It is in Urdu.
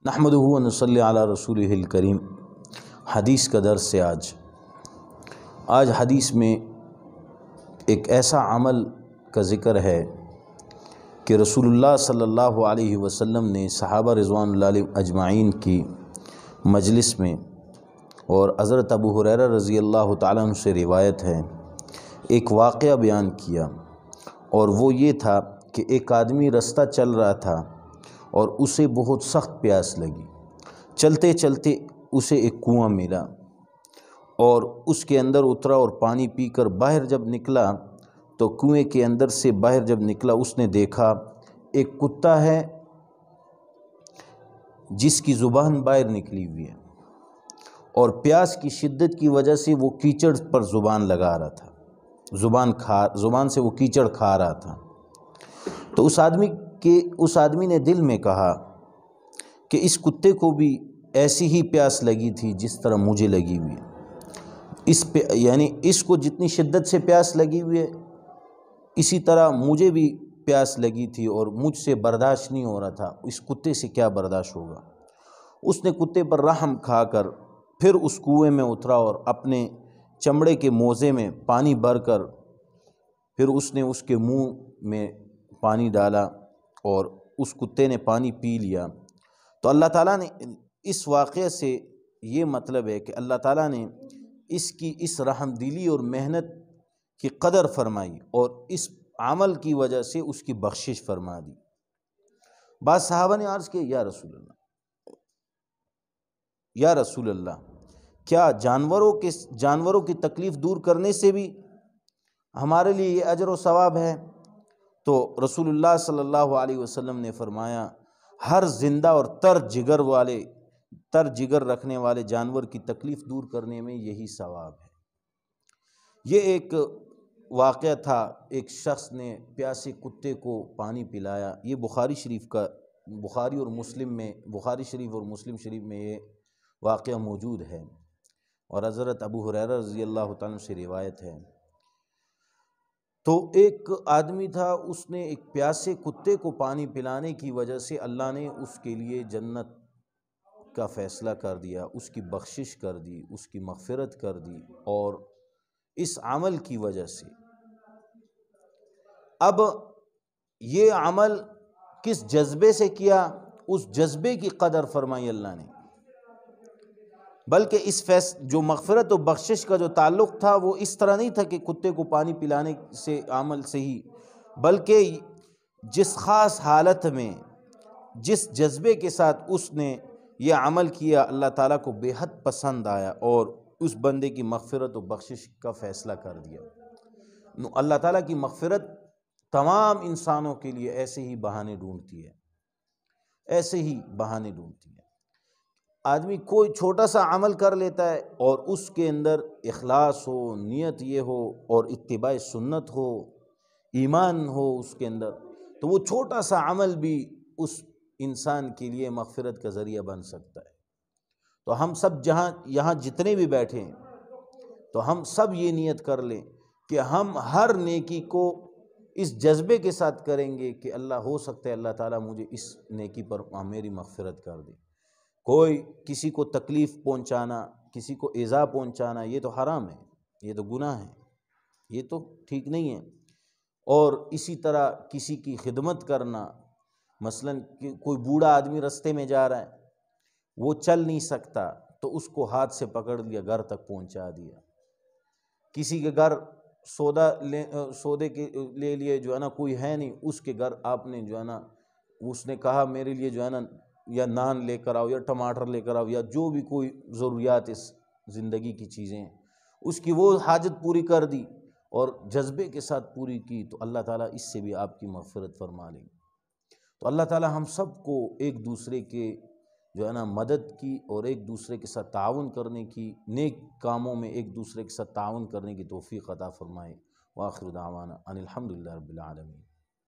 نحمدہ و نصلی علی رسولہ الکریم۔ حدیث کا درس سے آج حدیث میں ایک ایسا عمل کا ذکر ہے کہ رسول اللہ صلی اللہ علیہ وسلم نے صحابہ رضوان اللہ علیہم اجمعین کی مجلس میں، اور حضرت ابو ہریرہ رضی اللہ تعالیٰ عنہ سے روایت ہے، ایک واقعہ بیان کیا، اور وہ یہ تھا کہ ایک آدمی رستہ چل رہا تھا اور اسے بہت سخت پیاس لگی۔ چلتے چلتے اسے ایک کنواں ملا اور اس کے اندر اترا اور پانی پی کر باہر جب نکلا تو کنویں کے اندر سے باہر جب نکلا اس نے دیکھا ایک کتا ہے جس کی زبان باہر نکلی ہوئی ہے، اور پیاس کی شدت کی وجہ سے وہ کیچڑ پر زبان لگا رہا تھا، زبان سے وہ کیچڑ کھا رہا تھا۔ تو اس آدمی نے دل میں کہا کہ اس کتے کو بھی ایسی ہی پیاس لگی تھی جس طرح مجھے لگی ہوئی ہے، یعنی اس کو جتنی شدت سے پیاس لگی ہوئی ہے اسی طرح مجھے بھی پیاس لگی تھی اور مجھ سے برداشت نہیں ہو رہا تھا، اس کتے سے کیا برداشت ہوگا۔ اس نے کتے پر رحم کھا کر پھر اس کنویں میں اترا اور اپنے چمڑے کے موزے میں پانی بھر کر پھر اس نے اس کے منہ میں پانی ڈالا اور اس کتے نے پانی پی لیا۔ تو اللہ تعالیٰ نے اس واقعے سے یہ مطلب ہے کہ اللہ تعالیٰ نے اس کی اس رحم دلی اور محنت کی قدر فرمائی اور اس عمل کی وجہ سے اس کی بخشش فرما دی۔ بعض صحابہ نے عرض کیا، یا رسول اللہ کیا جانوروں کی تکلیف دور کرنے سے بھی ہمارے لیے یہ اجر و ثواب ہے؟ تو رسول اللہ صلی اللہ علیہ وسلم نے فرمایا، ہر زندہ اور تر جگر رکھنے والے جانور کی تکلیف دور کرنے میں یہی ثواب ہے۔ یہ ایک واقعہ تھا، ایک شخص نے پیاسے کتے کو پانی پلایا۔ یہ بخاری شریف اور مسلم شریف میں یہ واقعہ موجود ہے، اور حضرت ابو ہریرہ رضی اللہ تعالیٰ عنہ سے روایت ہے۔ تو ایک آدمی تھا، اس نے ایک پیاسے کتے کو پانی پلانے کی وجہ سے اللہ نے اس کے لیے جنت کا فیصلہ کر دیا، اس کی بخشش کر دی، اس کی مغفرت کر دی، اور اس عمل کی وجہ سے اب یہ عمل کس جذبے سے کیا، اس جذبے کی قدر فرمائی اللہ نے، بلکہ اس جو مغفرت و بخشش کا جو تعلق تھا وہ اس طرح نہیں تھا کہ کتے کو پانی پلانے سے عمل سے ہی، بلکہ جس خاص حالت میں جس جذبے کے ساتھ اس نے یہ عمل کیا اللہ تعالیٰ کو بے حد پسند آیا اور اس بندے کی مغفرت و بخشش کا فیصلہ کر دیا۔ اللہ تعالیٰ کی مغفرت تمام انسانوں کے لیے ایسے ہی بہانے ڈھونڈتی ہے، آدمی کوئی چھوٹا سا عمل کر لیتا ہے اور اس کے اندر اخلاص ہو، نیت یہ ہو اور اتباع سنت ہو، ایمان ہو اس کے اندر، تو وہ چھوٹا سا عمل بھی اس انسان کے لیے مغفرت کا ذریعہ بن سکتا ہے۔ تو ہم سب یہاں جتنے بھی بیٹھے ہیں تو ہم سب یہ نیت کر لیں کہ ہم ہر نیکی کو اس جذبے کے ساتھ کریں گے کہ اللہ ہو سکتا ہے اللہ تعالیٰ مجھے اس نیکی پر میری مغفرت کر دے۔ کوئی کسی کو تکلیف پہنچانا، کسی کو ایذا پہنچانا یہ تو حرام ہے، یہ تو گناہ ہے، یہ تو ٹھیک نہیں ہے۔ اور اسی طرح کسی کی خدمت کرنا، مثلا کوئی بوڑھا آدمی رستے میں جا رہا ہے، وہ چل نہیں سکتا تو اس کو ہاتھ سے پکڑ لیا، گھر تک پہنچا دیا۔ کسی کے گھر سودے کے لے لیے جو ہے نا کوئی ہے نہیں، اس کے گھر آپ نے جو ہے نا اس نے کہا میرے لیے جو ہے نا یا نان لے کر آؤ یا ٹماٹر لے کر آؤ یا جو بھی کوئی ضروریات اس زندگی کی چیزیں ہیں، اس کی وہ حاجت پوری کر دی اور جذبے کے ساتھ پوری کی، تو اللہ تعالیٰ اس سے بھی آپ کی مغفرت فرما لیں گے۔ تو اللہ تعالیٰ ہم سب کو ایک دوسرے کے جو ہے نا مدد کی اور ایک دوسرے کے ساتھ تعاون کرنے کی، نیک کاموں میں ایک دوسرے کے ساتھ تعاون کرنے کی توفیق عطا فرمائے۔ وآخر دعوانا ان الحمدللہ رب العالمین۔